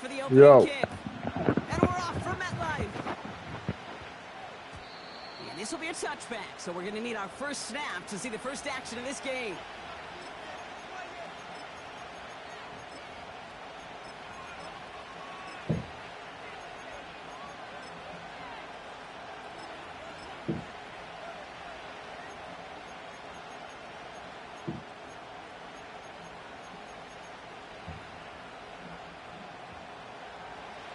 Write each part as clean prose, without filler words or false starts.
the opening kick. And we're off from MetLife. And this will be a touchback, so we're going to need our first snap to see the first action of this game.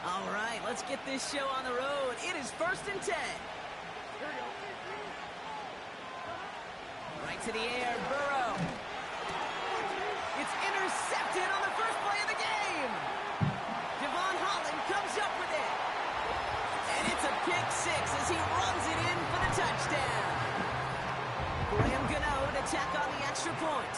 All right, let's get this show on the road. It is 1st and 10. Right to the air, Burrow. It's intercepted on the first play of the game. Cin Holytohigh comes up with it. And it's a pick six as he runs it in for the touchdown. Graham Gano to tack on the extra point.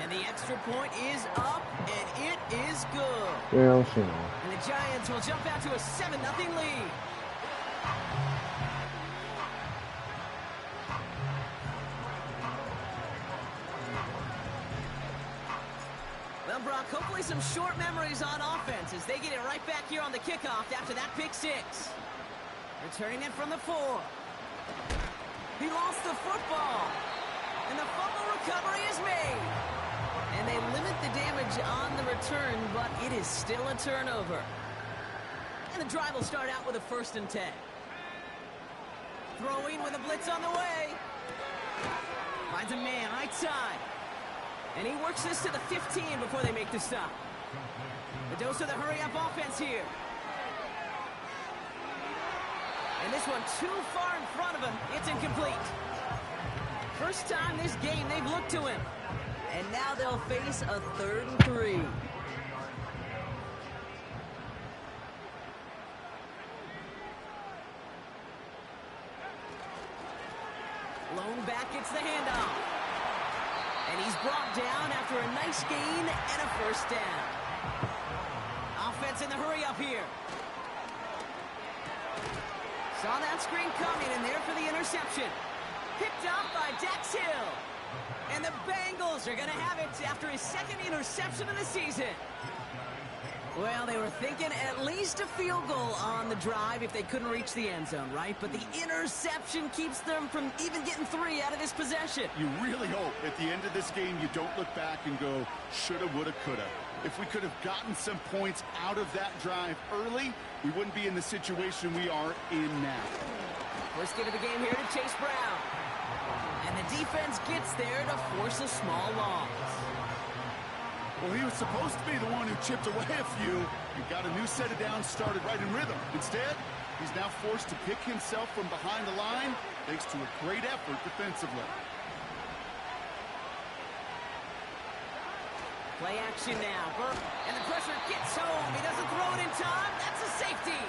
And the extra point is up, and it is good. Yeah, and the Giants will jump out to a 7-0 lead. Well, Brock, hopefully some short memories on offense as they get it right back here on the kickoff after that pick six. Returning it from the 4. He lost the football, and the fumble recovery is made. And they limit the damage on the return, but it is still a turnover. And the drive will start out with a 1st and 10. Throwing with a blitz on the way. Finds a man right side. And he works this to the 15 before they make the stop. The dose of the hurry-up offense here. And this one too far in front of him. It's incomplete. First time this game they've looked to him. And now they'll face a 3rd and 3. Lone back gets the handoff. And he's brought down after a nice gain and a 1st down. Offense in the hurry up here. Saw that screen coming and there for the interception. Picked up by Dax Hill. And the Bengals are going to have it after his 2nd interception of the season. Well, they were thinking at least a field goal on the drive if they couldn't reach the end zone, right? But the interception keeps them from even getting 3 out of this possession. You really hope at the end of this game you don't look back and go, shoulda, woulda, coulda. If we could have gotten some points out of that drive early, we wouldn't be in the situation we are in now. First get of the game here to Chase Brown. And the defense gets there to force a small loss. Well, he was supposed to be the one who chipped away a few and got a new set of downs started right in rhythm. Instead, he's now forced to pick himself from behind the line thanks to a great effort defensively. Play action now. And the pressure gets home. He doesn't throw it in time. That's a safety.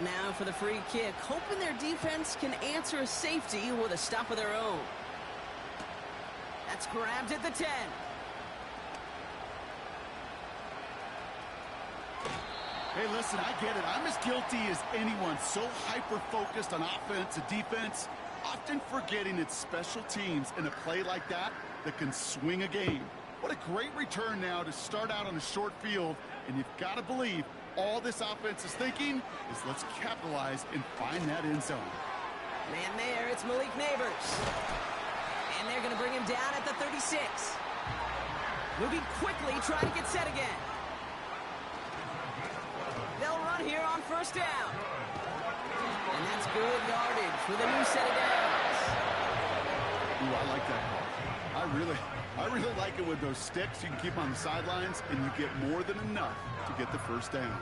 Now for the free kick, hoping their defense can answer a safety with a stop of their own. That's grabbed at the 10. Hey, listen, I get it. I'm as guilty as anyone. So hyper-focused on offense and defense, often forgetting it's special teams in a play like that that can swing a game. What a great return now to start out on a short field, and you've got to believe all this offense is thinking is let's capitalize and find that end zone. Man there, it's Malik Neighbors. And they're going to bring him down at the 36. Moving quickly, trying to get set again. They'll run here on 1st down. And that's good yardage with a new set of downs. Ooh, I like that call. I really like it with those sticks. You can keep on the sidelines, and you get more than enough to get the 1st down.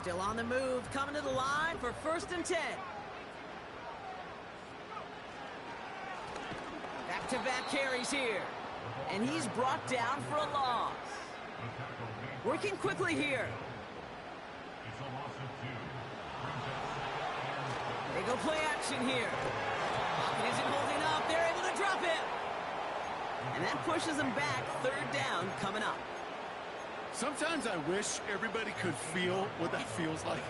Still on the move, coming to the line for 1st and 10. Back-to-back carries here. And he's brought down for a loss. Working quickly here. They go play action here. Pocket isn't holding up. They're able to drop it. And that pushes them back. 3rd down coming up. Sometimes I wish everybody could feel what that feels like.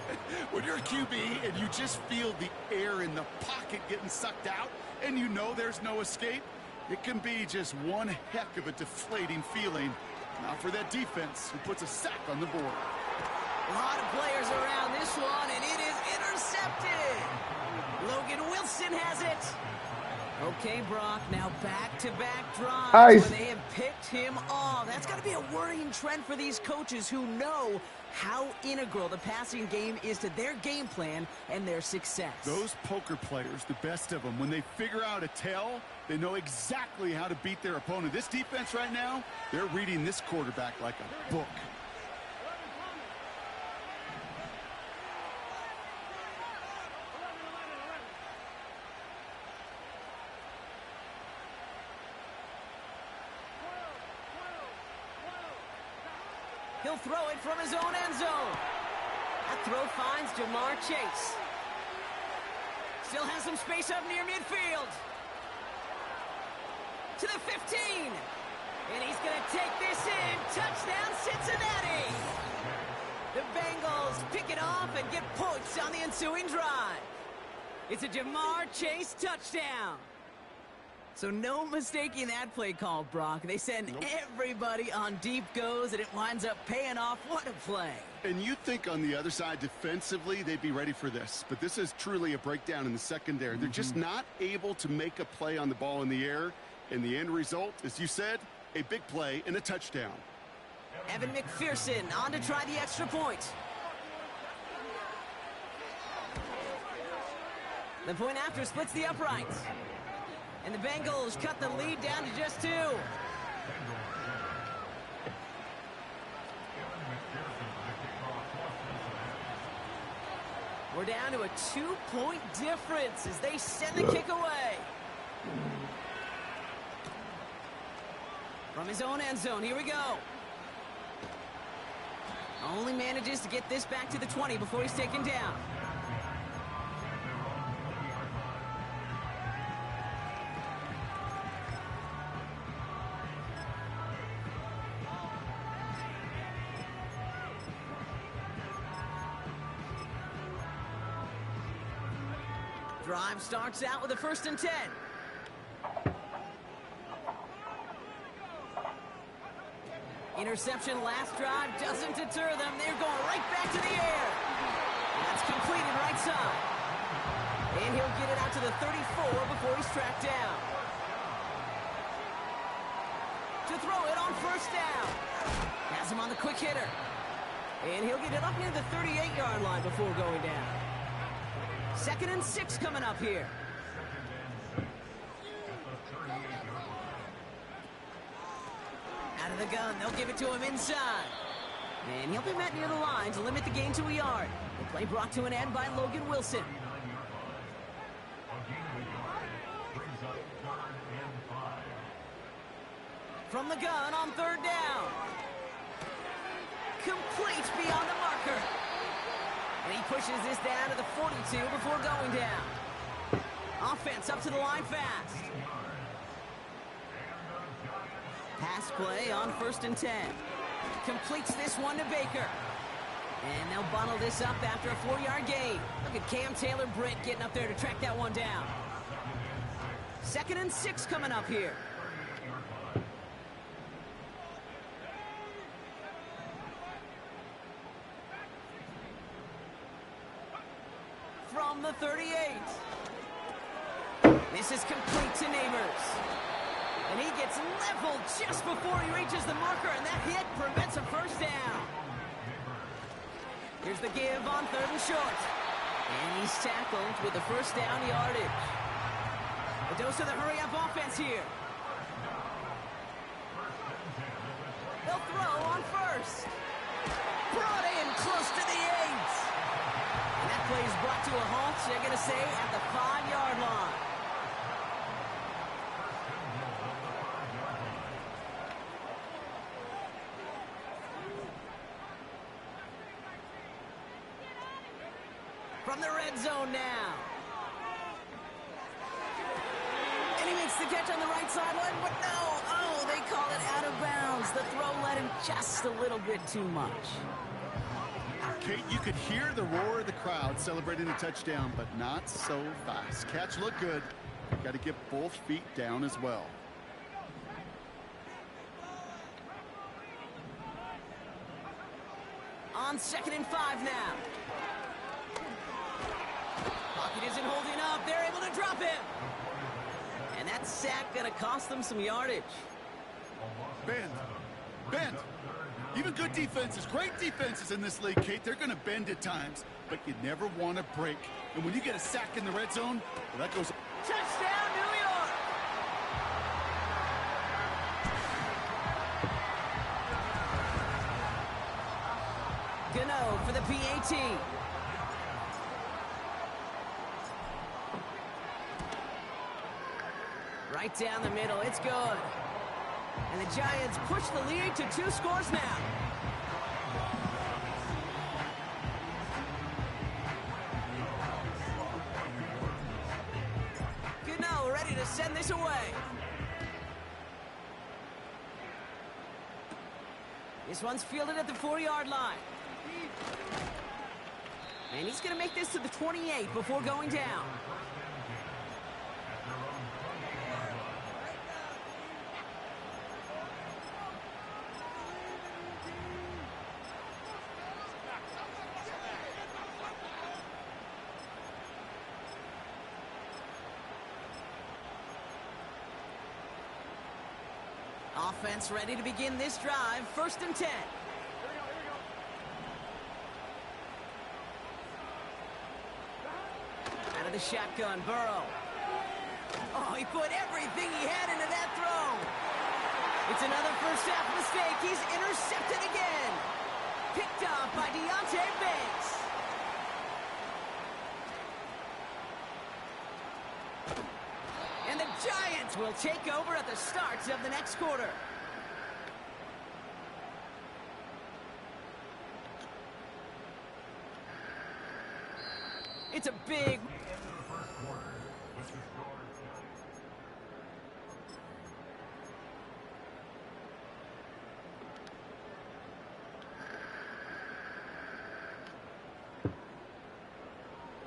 When you're a QB and you just feel the air in the pocket getting sucked out and you know there's no escape, it can be just one heck of a deflating feeling. Now for that defense who puts a sack on the board. A lot of players around this one, and it is intercepted. Logan Wilson has it. Okay, Brock, now back-to-back drives where they have picked him off. That's got to be a worrying trend for these coaches who know how integral the passing game is to their game plan and their success. Those poker players, the best of them, when they figure out a tell, they know exactly how to beat their opponent. This defense right now, they're reading this quarterback like a book. He'll throw it from his own end zone. That throw finds Jamar Chase. Still has some space up near midfield. To the 15. And he's going to take this in. Touchdown, Cincinnati. The Bengals pick it off and get points on the ensuing drive. It's a Jamar Chase touchdown. So no mistaking that play call, Brock. They send everybody on deep goes, and it winds up paying off. What a play. And you think on the other side defensively they'd be ready for this. But this is truly a breakdown in the secondary. They're just not able to make a play on the ball in the air. And the end result, as you said, a big play and a touchdown. Evan McPherson on to try the extra point. The point after splits the uprights. And the Bengals cut the lead down to just 2. We're down to a 2-point difference as they send the kick away. From his own end zone, here we go. Only manages to get this back to the 20 before he's taken down. Drive starts out with a 1st and 10. Interception last drive doesn't deter them. They're going right back to the air. That's completed right side. And he'll get it out to the 34 before he's tracked down. To throw it on 1st down. Has him on the quick hitter. And he'll get it up near the 38-yard line before going down. 2nd and 6 coming up here. Out of the gun, they'll give it to him inside. And he'll be met near the line to limit the gain to a yard. The play brought to an end by Logan Wilson. From the gun on 3rd down. Complete beyond the marker. And he pushes this down to the 42 before going down. Offense up to the line fast. Pass play on 1st and 10. Completes this one to Baker. And they'll bundle this up after a 4-yard gain. Look at Cam Taylor-Britt getting up there to track that one down. 2nd and 6 coming up here. From the 38. This is complete to Neighbors. And he gets leveled just before he reaches the marker, and that hit prevents a 1st down. Here's the give on 3rd and short. And he's tackled with the 1st down yardage. A dose of the hurry-up offense here. They'll throw on 1st. Brought in close to the 8. play is brought to a halt. So they're going to say at the 5-yard line. From the red zone now. And he makes the catch on the right sideline, but no. Oh, they call it out of bounds. The throw led him just a little bit too much. Kate, you could hear the roar of the crowd celebrating the touchdown, but not so fast. Catch looked good. Got to get both feet down as well. On 2nd and 5 now. Pocket isn't holding up. They're able to drop him. And that sack going to cost them some yardage. Bend. Even good defenses, great defenses in this league, Kate, they're going to bend at times, but you never want to break. And when you get a sack in the red zone, well, that goes... Touchdown, New York! Gano for the PAT. Right down the middle, it's good. And the Giants push the lead to 2 scores now. Gano ready to send this away. This one's fielded at the 4-yard line. And he's going to make this to the 28 before going down. Offense ready to begin this drive. 1st and 10. Out of the shotgun, Burrow. Oh, he put everything he had into that throw. It's another first half mistake. He's intercepted again. Picked up by Deontay Banks. And the Giants will take over at the start of the next quarter. It's a big...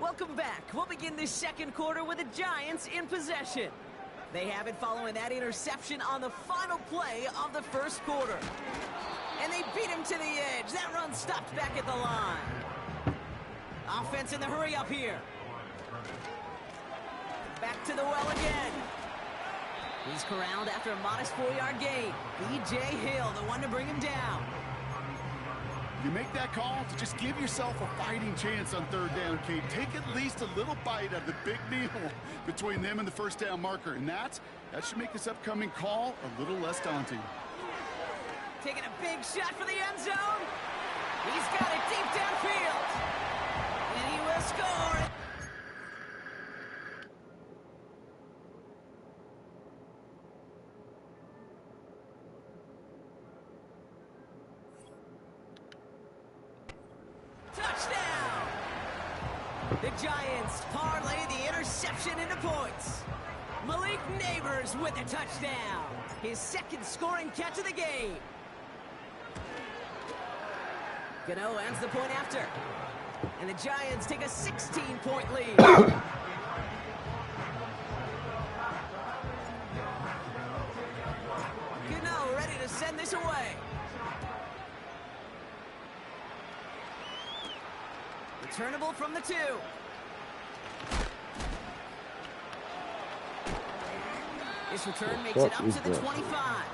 Welcome back. We'll begin this 2nd quarter with the Giants in possession. They have it following that interception on the final play of the 1st quarter. And they beat him to the edge. That run stopped back at the line. Offense in the hurry up here. Back to the well again. He's corralled after a modest 4-yard gain. B.J. Hill, the one to bring him down. You make that call to just give yourself a fighting chance on 3rd down, Kate. Take at least a little bite of the big meal between them and the 1st down marker. And that should make this upcoming call a little less daunting. Taking a big shot for the end zone. He's got it deep downfield. And he will score. Touchdown! The Giants parlay the interception into points. Malik Neighbors with a touchdown. His 2nd scoring catch of the game. Gano ends the point after. And the Giants take a 16-point lead. Gano ready to send this away. Returnable from the 2. This return makes it up to the 25.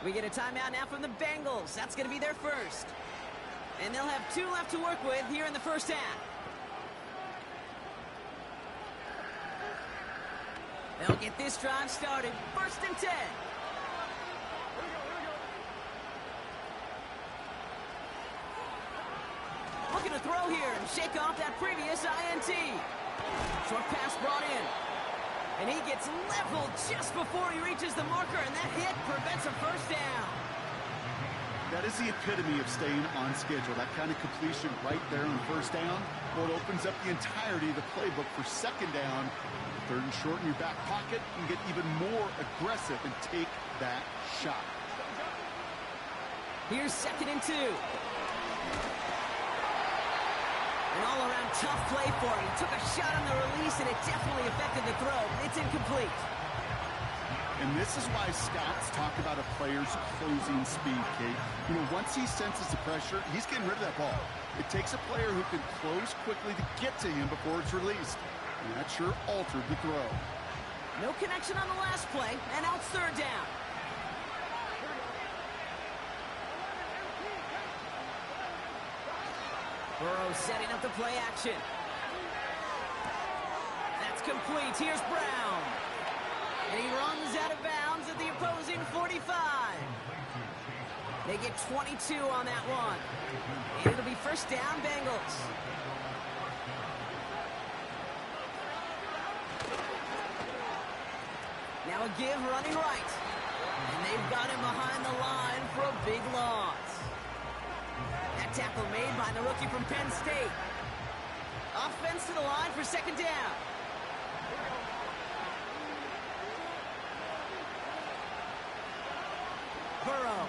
We get a timeout now from the Bengals. That's going to be their first. And they'll have 2 left to work with here in the 1st half. They'll get this drive started. 1st and 10. Looking to throw here and shake off that previous INT. Short pass brought in. And he gets leveled just before he reaches the marker, and that hit prevents a 1st down. That is the epitome of staying on schedule. That kind of completion right there on 1st down. Well, it opens up the entirety of the playbook for 2nd down. 3rd and short in your back pocket. You can get even more aggressive and take that shot. Here's 2nd and 2. An all-around tough play for him. He took a shot on the release, and it definitely affected the throw. It's incomplete. And this is why scouts talk about a player's closing speed, Kate. You know, once he senses the pressure, he's getting rid of that ball. It takes a player who can close quickly to get to him before it's released. And that sure altered the throw. No connection on the last play, and now it's 3rd down. Burrow setting up the play action. That's complete. Here's Brown. And he runs out of bounds at the opposing 45. They get 22 on that one. And it'll be 1st down, Bengals. Now a give running right. And they've got him behind the line for a big loss. That tackle made by the rookie from Penn State. Offense to the line for 2nd down. Burrow.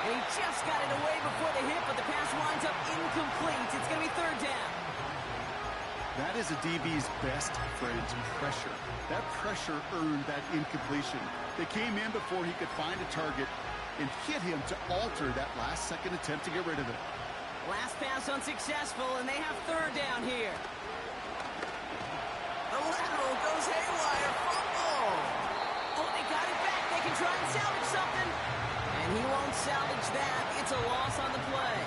And he just got it away before the hit, but the pass winds up incomplete. It's going to be 3rd down. That is a DB's best friend, pressure. That pressure earned that incompletion. They came in before he could find a target and hit him to alter that last-second attempt to get rid of it. Last pass unsuccessful, and they have 3rd down here. The lateral goes haywire. Fumble! Oh, they got it back. They can try and salvage something. And he won't salvage that. It's a loss on the play.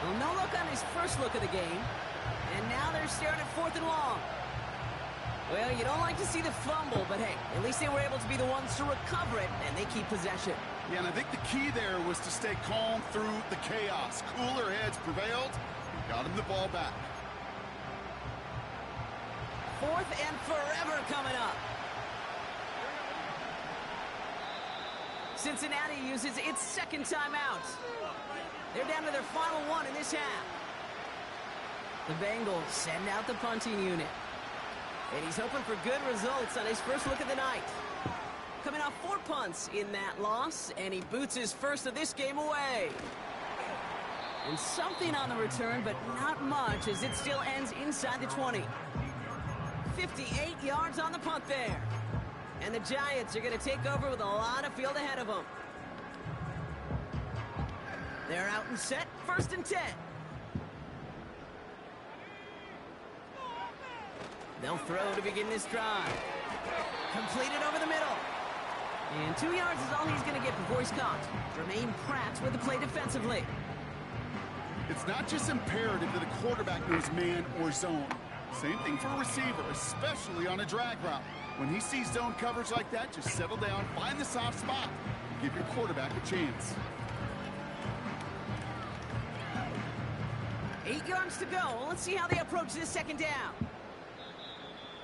Well, no look on his first look of the game. And now they're staring at 4th and long. Well, you don't like to see the fumble, but hey, at least they were able to be the ones to recover it, and they keep possession. Yeah, and I think the key there was to stay calm through the chaos. Cooler heads prevailed, got him the ball back. 4th and forever coming up. Cincinnati uses its 2nd timeout. They're down to their final one in this half. The Bengals send out the punting unit. And he's hoping for good results on his first look of the night. Coming off 4 punts in that loss, and he boots his first of this game away. And something on the return, but not much, as it still ends inside the 20. 58 yards on the punt there. And the Giants are going to take over with a lot of field ahead of them. They're out and set, 1st and 10. They'll throw to begin this drive. Completed over the middle. And 2 yards is all he's going to get before he's caught. Jermaine Pratt with the play defensively. It's not just imperative that a quarterback knows man or zone. Same thing for a receiver, especially on a drag route. When he sees zone coverage like that, just settle down, find the soft spot, and give your quarterback a chance. 8 yards to go. Let's see how they approach this 2nd down.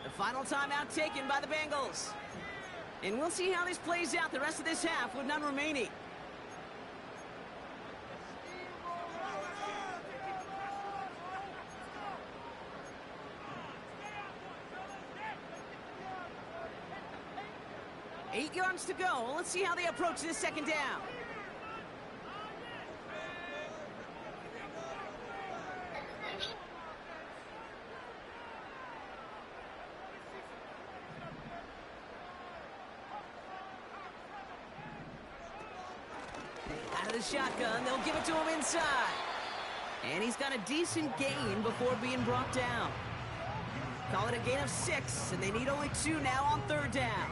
The final timeout taken by the Bengals. And we'll see how this plays out the rest of this half with none remaining. Eight yards to go. Let's see how they approach this 2nd down. Out of the shotgun, they'll give it to him inside. And he's got a decent gain before being brought down. Call it a gain of 6, and they need only 2 now on 3rd down.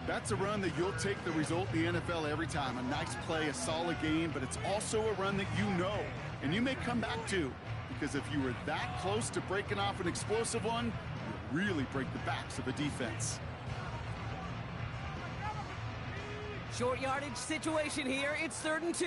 That's a run that you'll take the result in the NFL every time. A nice play, a solid game, but it's also a run that you know, and you may come back to. because if you were that close to breaking off an explosive one, you really break the backs of a defense. Short yardage situation here. It's 3rd and 2.